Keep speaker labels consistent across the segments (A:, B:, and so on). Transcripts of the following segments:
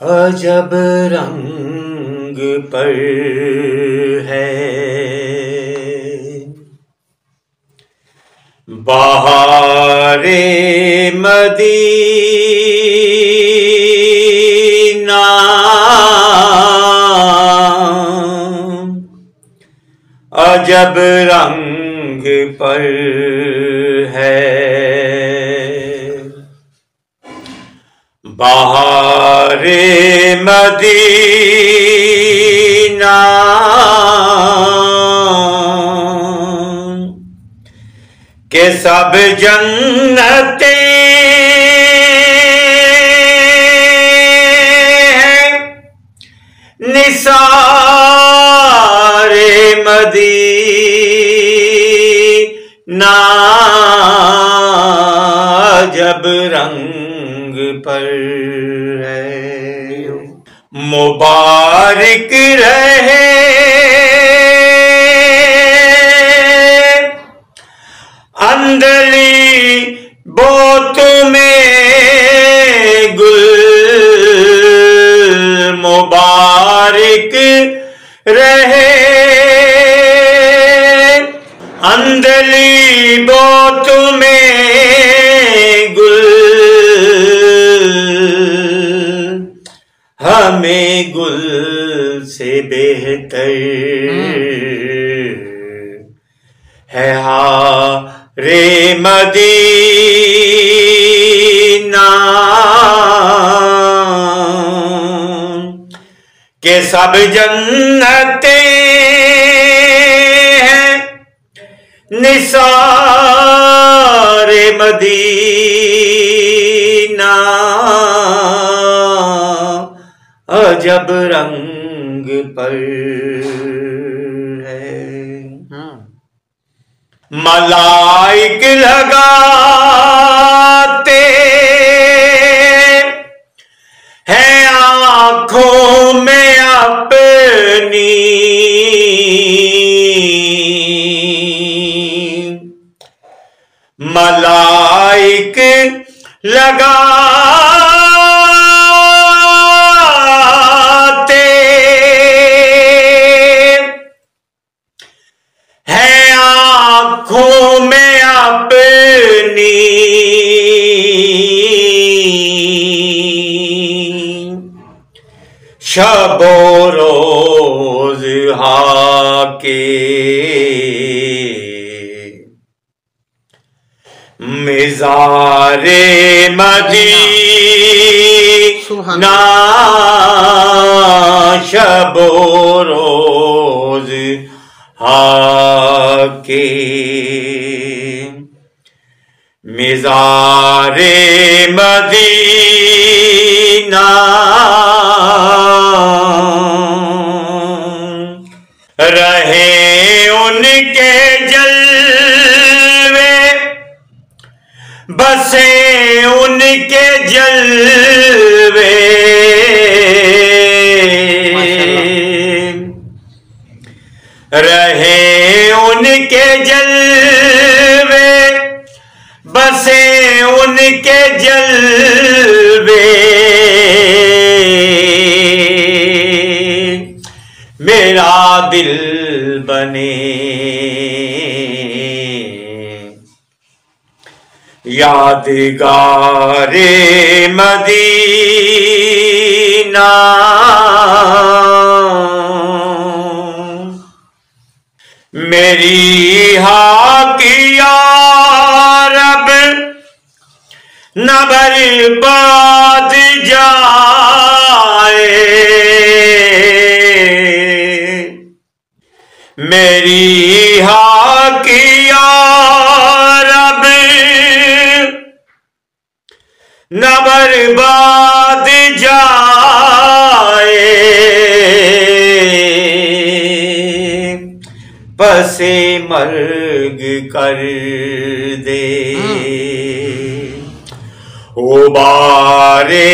A: अजब रंग पर है बहारे मदीना, अजब रंग पर है बहारे मदीना, के सब जन्नतें हैं निसारे मदीना, अजब रंग पर है। मुबारक रहे अंदली बोत में गुल, मुबारक रहे अंदली बोत में गुल, हमें गुल से बेहतर है हारे मदीना, के सब जन्नतें हैं निसारे मदीना, अजब रंग पर है। मलाइक लगाते हैं आँखों में अपनी, मलाइक लगाते हैं आँखों में अपनी, शबो रोज हाके मिज़ारे मदीना, शबो रोज हाके मिज़ारे मदीना, रहे उनके जलवे बसे उनके जलवे, रहे उनके जलवे बसे उनके जलवे, मेरा दिल बने यादगारे मदीना, मेरी हाकिया रब न बर्बाद जाए, मेरी हाकिया रब न बर्बाद जाए, पसे मर्ग कर दे ओ बारे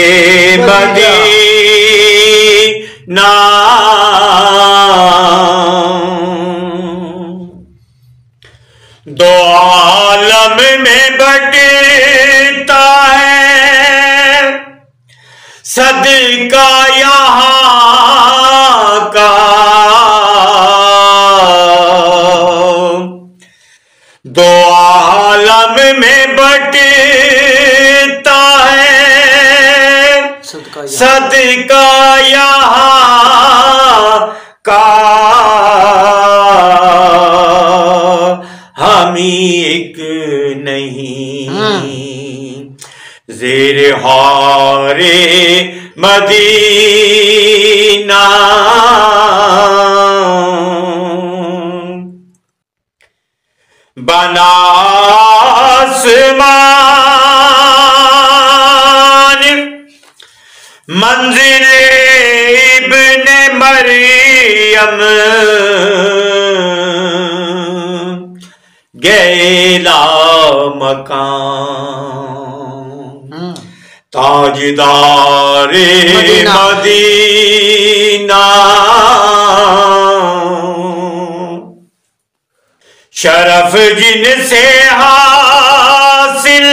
A: मदीना, दो आलम में बटता है सदका सदका यहाँ का दो आलम में बटता है सदका यहाँ का हम एक नहीं ज़ेर हारे मदीना बना आसमान मंजिल इब्ने मरियम गैला मकान ताजदारे मदीना शरफ जिनसे हासिल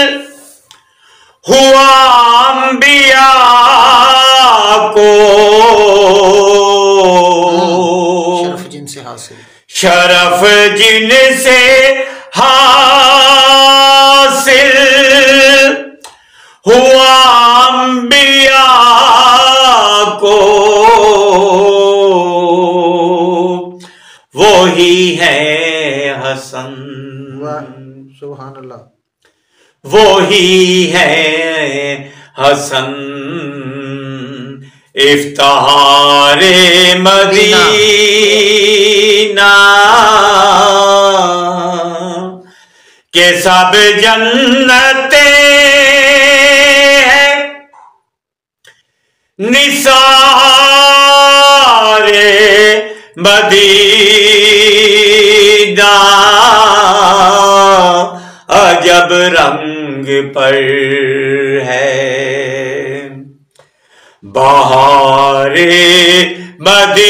A: हुआ अंबिया को शरफ जिनसे हासिल हुआ अंबिया को वो ही है हसन
B: सुभान अल्लाह
A: वो ही है हसन इफ्तिहारे मदीना के सब जन्नते हैं निसारे मदीना अजब रंग पर है बहारे मदीना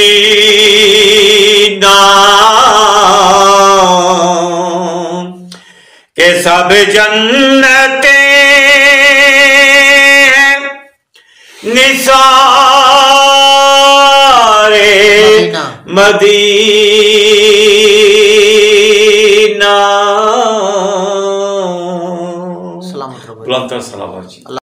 A: के सब जन्नते निसारे मदीना।
B: सलामत रहो।
A: सलाम।